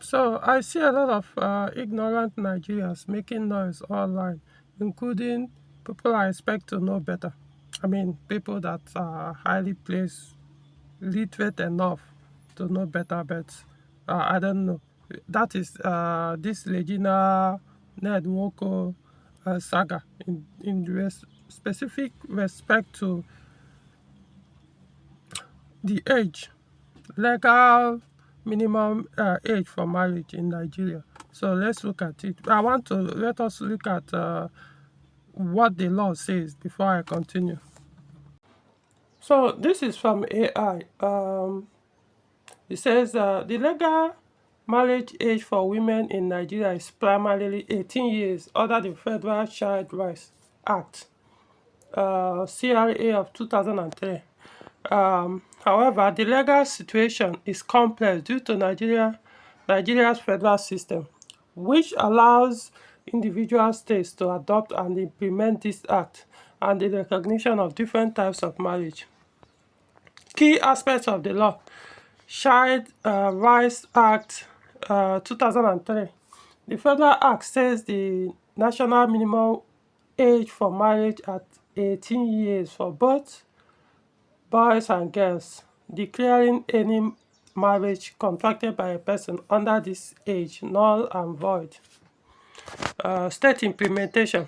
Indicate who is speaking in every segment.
Speaker 1: So I see a lot of ignorant Nigerians making noise online, including people I expect to know better. I mean, people that are highly placed, literate enough to know better, but I don't know. That is this Regina Ned Nwoko saga in specific respect to the age, legal minimum age for marriage in Nigeria. So let's look at it. Let us look at what the law says before I continue. So this is from AI. It says the legal marriage age for women in Nigeria is primarily 18 years under the Federal Child Rights Act, CRA of 2003. However, the legal situation is complex due to Nigeria's federal system, which allows individual states to adopt and implement this act and the recognition of different types of marriage. Key aspects of the law: Child Rights Act 2003. The federal act says the national minimum age for marriage at 18 years for both boys and girls, declaring any marriage contracted by a person under this age null and void. State implementation.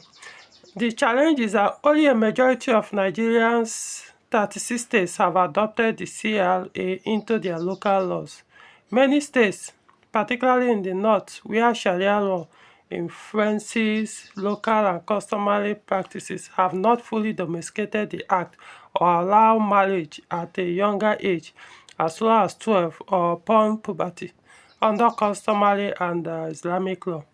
Speaker 1: The challenge is that only a majority of Nigerians, 36 states, have adopted the CLA into their local laws. Many states, particularly in the north, where Sharia law influences local and customary practices, have not fully domesticated the act or allow marriage at a younger age, as low as 12 or upon puberty, under customary and Islamic law.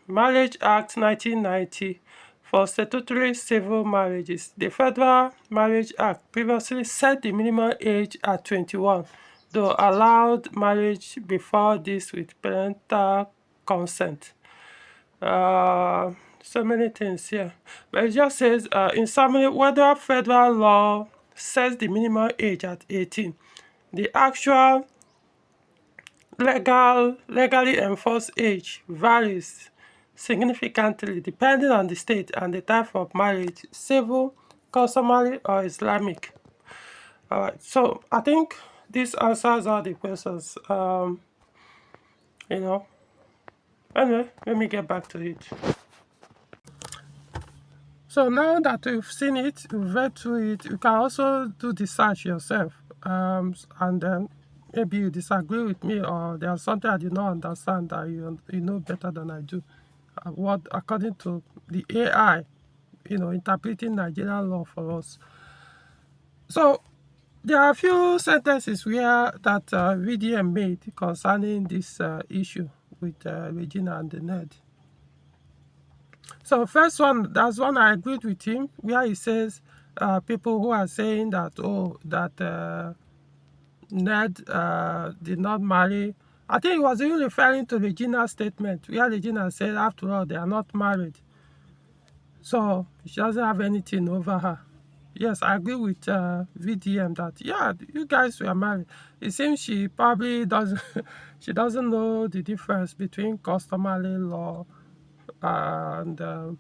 Speaker 1: Marriage Act 1990 for statutory civil marriages. The Federal Marriage Act previously set the minimum age at 21, though allowed marriage before this with parental consent. So many things here. But it just says, in summary, whether federal law sets the minimum age at 18, the actual legally enforced age varies significantly depending on the state and the type of marriage, civil, customary, or Islamic. All right, so I think this answers all the questions. You know, anyway, let me get back to it. So now that we've seen it, we've read through it, you can also do the search yourself. And then maybe you disagree with me, or there's something I did not understand that you know better than I do. What according to the AI, interpreting Nigerian law for us. So there are a few sentences where that VDM made concerning this issue with Regina and the Ned. So first one, that's one I agreed with him, where he says people who are saying that, Ned did not marry. I think he was even referring to Regina's statement, where Regina said, after all, they are not married. So she doesn't have anything over her. Yes, I agree with VDM that, yeah, you guys were married. It seems she probably doesn't, she doesn't know the difference between customary law and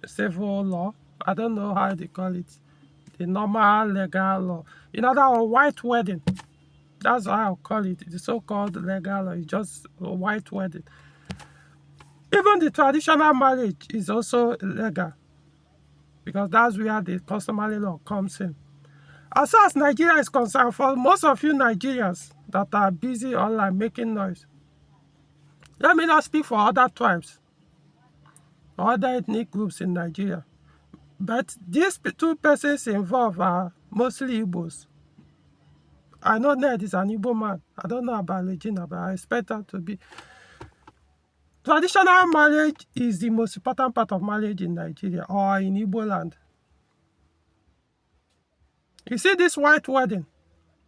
Speaker 1: civil law. I don't know how they call it. The normal legal law. That white wedding. That's how I'll call it. The so-called legal law is just a white wedding. Even the traditional marriage is also legal, because that's where the customary law comes in. As far as Nigeria is concerned, for most of you Nigerians that are busy online making noise, let me not speak for other tribes or other ethnic groups in Nigeria, but these two persons involved are mostly Igbos. I know Ned is an Igbo man. I don't know about Regina, but I expect her to be. Traditional marriage is the most important part of marriage in Nigeria or in Igbo land. You see, this white wedding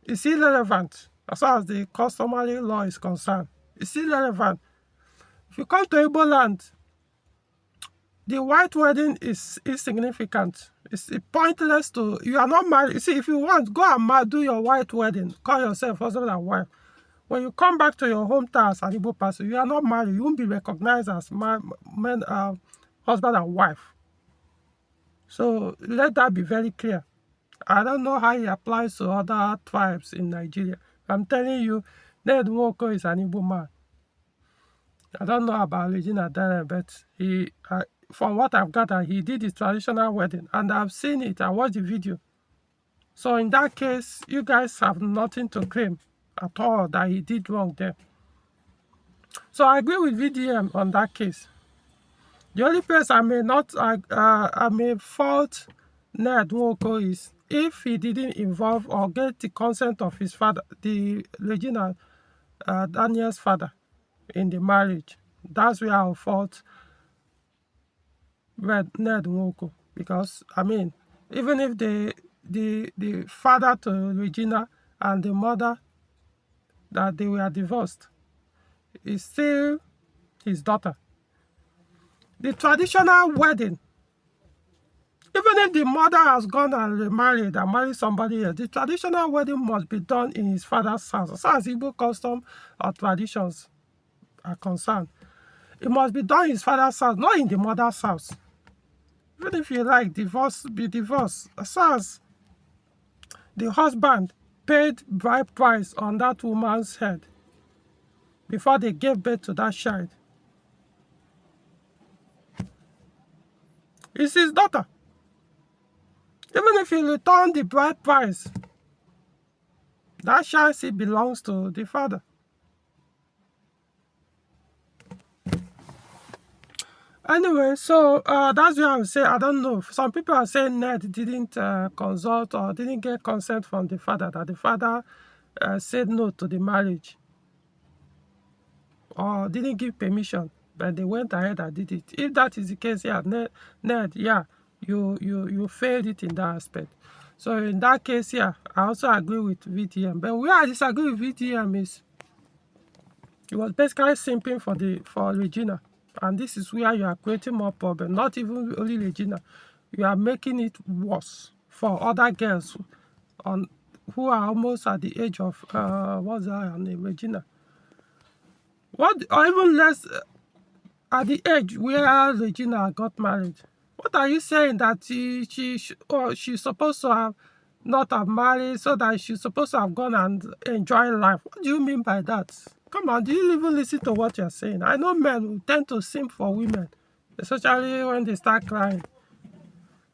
Speaker 1: is irrelevant as far as the customary law is concerned. It's irrelevant. If you come to Igbo land, the white wedding is insignificant. It's pointless to, you are not married. You see, if you want, go and do your white wedding. Call yourself husband and wife. When you come back to your hometown as an Igbo person, you are not married. You won't be recognized as husband and wife. So let that be very clear. I don't know how it applies to other tribes in Nigeria. I'm telling you, Ned Nwoko is an Igbo man. I don't know about Regina Daniel, but from what I've gathered, he did his traditional wedding, and I've seen it. I watched the video. So in that case, you guys have nothing to claim at all that he did wrong there. So I agree with VDM on that case. The only place I may fault Ned Nwoko is if he didn't involve or get the consent of his father, the Regina Daniel's father, in the marriage. That's where I'll fault Ned Nwoko, because I mean, even if the father to Regina and the mother, that they were divorced, is still his daughter. The traditional wedding, even if the mother has gone and remarried and married somebody else, the traditional wedding must be done in his father's house. As far as Igbo custom or traditions are concerned, it must be done in his father's house, not in the mother's house. Even if you like divorce, be divorced. As far as the husband paid bride price on that woman's head before they gave birth to that child, it's his daughter. Even if you return the bride price, that child still belongs to the father. Anyway, so that's what I would say. I don't know. Some people are saying Ned didn't consult or didn't get consent from the father, that the father said no to the marriage or didn't give permission, but they went ahead and did it. If that is the case, yeah, Ned, yeah, you failed it in that aspect. So in that case, yeah, I also agree with VTM. But where I disagree with VTM is he was basically simping for Regina. And this is where you are creating more problem. Not even only Regina. You are making it worse for other girls who are almost at the age of, what's her name, Regina. Or even less, at the age where Regina got married. What are you saying, that she's supposed to have not have married, so that she's supposed to have gone and enjoy life? What do you mean by that? Come on, do you even listen to what you're saying? I know men who tend to simp for women, especially when they start crying.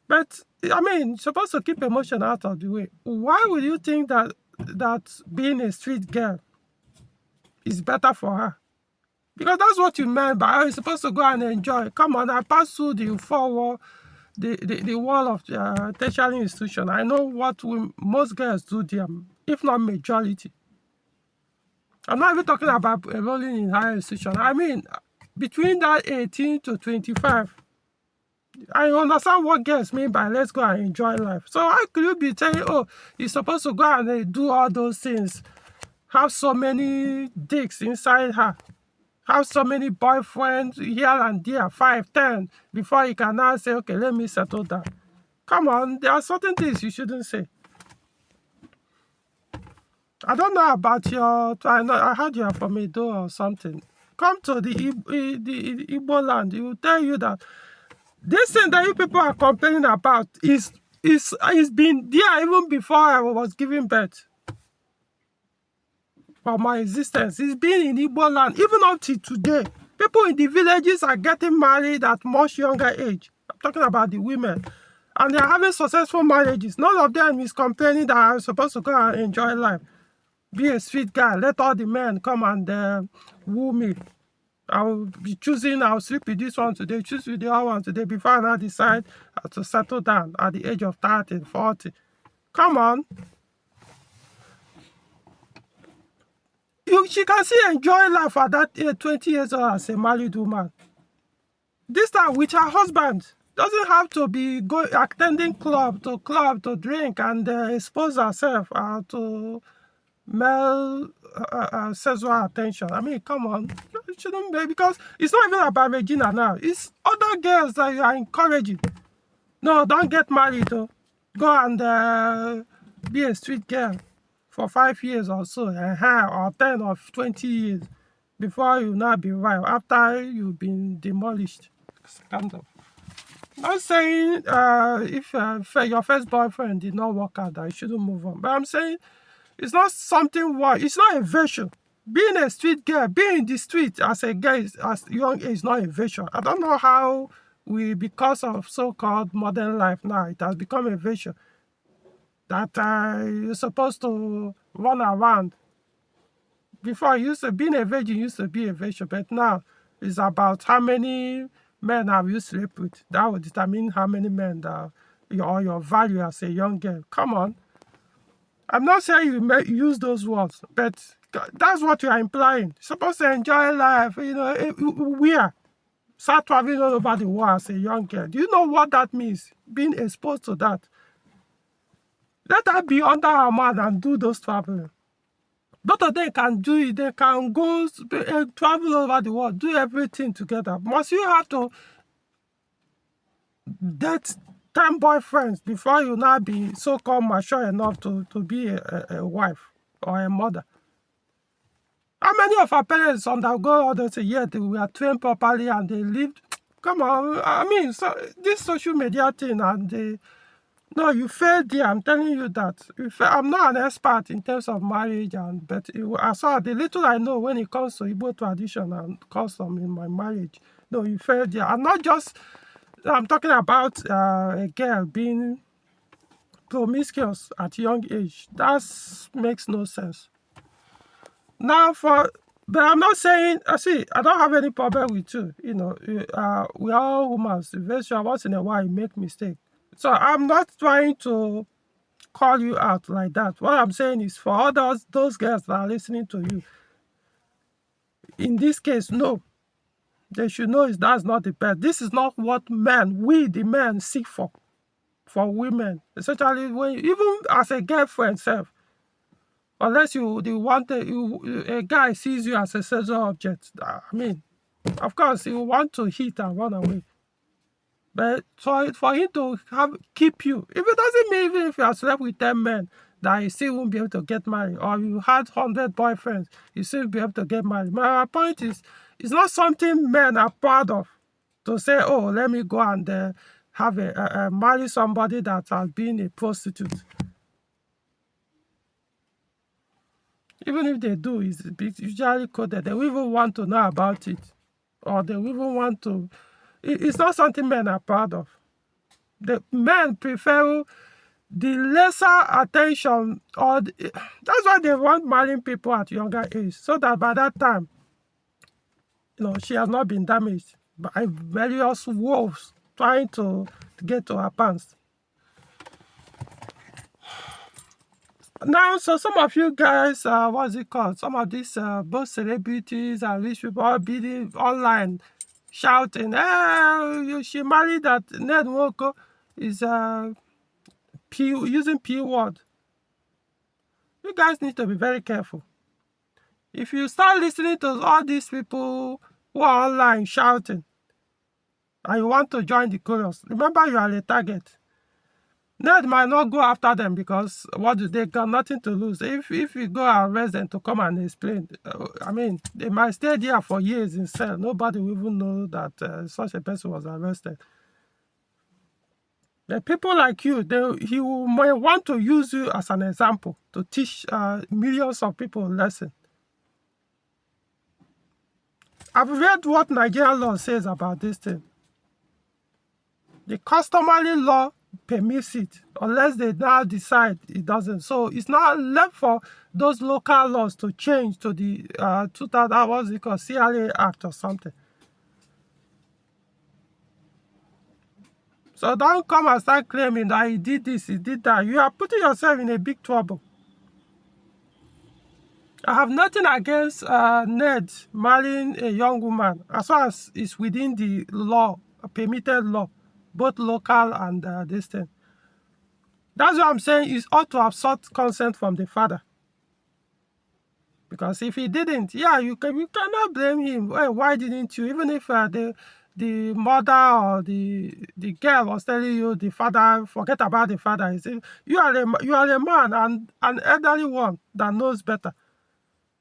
Speaker 1: But, I mean, you're supposed to keep emotion out of the way. Why would you think that being a street girl is better for her? Because that's what you meant by, you're supposed to go and enjoy. Come on, I passed through the the wall of tertiary institution. I know what most girls do there, if not majority. I'm not even talking about enrolling in higher institution. I mean, between that 18 to 25, I understand what girls mean by let's go and enjoy life. So how could you be saying, oh, you're supposed to go and do all those things, have so many dicks inside her, have so many boyfriends here and there, 5, 10, before you can now say, okay, let me settle down. Come on, there are certain things you shouldn't say. I don't know about I heard you are from Edo or something. Come to the Igbo land, he will tell you that this thing that you people are complaining about is been there even before I was giving birth. For my existence, it's been in Igbo land even up to today. People in the villages are getting married at much younger age. I'm talking about the women. And they're having successful marriages. None of them is complaining that I'm supposed to go and enjoy life. Be a sweet guy. Let all the men come and woo me. I'll be choosing, I'll sleep with this one today, choose with the other one today, before I now decide to settle down at the age of 30, 40. Come on. She can still enjoy life at that age, 20 years old, as a married woman. This time with her husband. Doesn't have to be attending club to drink and expose herself to male sexual attention. I mean, come on. It shouldn't be, because it's not even about Regina now. It's other girls that you are encouraging. No, don't get married though. Go and be a street girl. for 5 years or so, or 10 or 20 years before you now be wife after you've been demolished. Kind of. Not saying if your first boyfriend did not work out that you shouldn't move on, but I'm saying it's not something what it's not a virtue. Being a street girl, being in the street as a girl as young age is not a virtue. I don't know how because of so-called modern life now, it has become a virtue that you're supposed to run around. Before, being a virgin used to be a virtue, but now it's about how many men have you slept with. That will determine how many men your value as a young girl. Come on. I'm not saying you may use those words, but that's what you are implying. You're supposed to enjoy life, we are. Start traveling all over the world as a young girl. Do you know what that means? Being exposed to that. Let her be under her man and do those traveling. Both of them can do it. They can go travel all over the world, do everything together. Must you have to date 10 boyfriends before you now be so-called mature enough to be a wife or a mother? How many of our parents undergo all those years they were trained properly and they lived? Come on, I mean, so this social media thing and no, you failed there. I'm telling you that. I'm not an expert in terms of marriage, but I saw the little I know when it comes to Igbo tradition and custom in my marriage. No, you failed there. And not just, I'm talking about a girl being promiscuous at young age. That makes no sense. Now, but I'm not saying, see, I don't have any problem with you. We are all humans. Eventually, once in a while, you make mistakes. So I'm not trying to call you out like that. What I'm saying is for all those girls that are listening to you, in this case, no. They should know that's not the best. This is not what the men seek for women. Especially even as a girlfriend self. Unless a guy sees you as a sexual object. I mean, of course, you want to hit and run away. But for him to keep you, if it doesn't mean even if you have slept with 10 men, that you still won't be able to get married, or you had 100 boyfriends, you still won't be able to get married. My point is, it's not something men are proud of to say, oh, let me go and marry somebody that has been a prostitute. Even if they do, it's usually coded. They will even want to know about it, or they will even want to. It's not something men are proud of. The men prefer the lesser attention, that's why they want marrying people at younger age, so that by that time, she has not been damaged by various wolves trying to get to her pants. Now, so some of you guys, what's it called? Some of these both celebrities and rich people are bidding online, shouting, she married that Ned Nwoko is using P word. You guys need to be very careful. If you start listening to all these people who are online shouting and you want to join the chorus, remember you are a target. Ned might not go after them because they got nothing to lose. If you go and arrest them to come and explain, I mean, they might stay there for years in cell. Nobody will even know that such a person was arrested. The people like you, he might want to use you as an example to teach millions of people a lesson. I've read what Nigerian law says about this thing. The customary law permits it unless they now decide it doesn't. So it's not left for those local laws to change to the 2000, what's it called, CRA Act or something. So don't come and start claiming that he did this, he did that. You are putting yourself in a big trouble. I have nothing against Ned marrying a young woman as far as it's within the law, a permitted law, both local and this thing. That's what I'm saying, is ought to have sought consent from the father. Because if he didn't, you cannot blame him. Well, why didn't you? Even if the mother or the girl was telling you the father, forget about the father. He said, you are a man and an elderly one that knows better.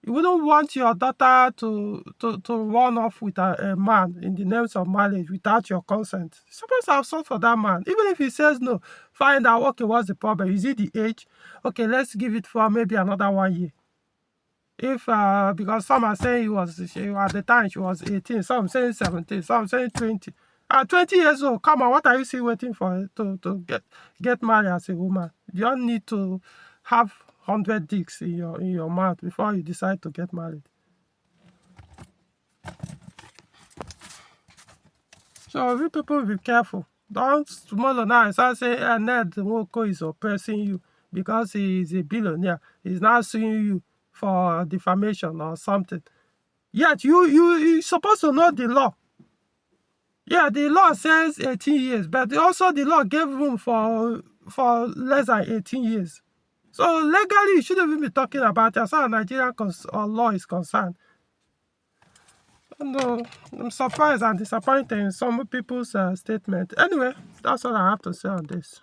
Speaker 1: You wouldn't want your daughter to run off with a man in the names of marriage without your consent. You're supposed to have sought for that man. Even if he says no, find out, okay, what's the problem? Is it the age? Okay, let's give it for maybe another 1 year. If because some are saying at the time she was 18, some saying 17, some saying 20. 20 years old, come on, what are you still waiting for to get married as a woman? You don't need to have 100 dicks in your mouth before you decide to get married. So you people be careful. Don't tomorrow now start saying Ned Nwoko is oppressing you because he is a billionaire. He's now suing you for defamation or something. Yet you supposed to know the law. Yeah, the law says 18 years, but also the law gave room for less than 18 years. So legally, you shouldn't even be talking about it as far as Nigerian law is concerned. No, I'm surprised and disappointed in some people's statement. Anyway, that's all I have to say on this.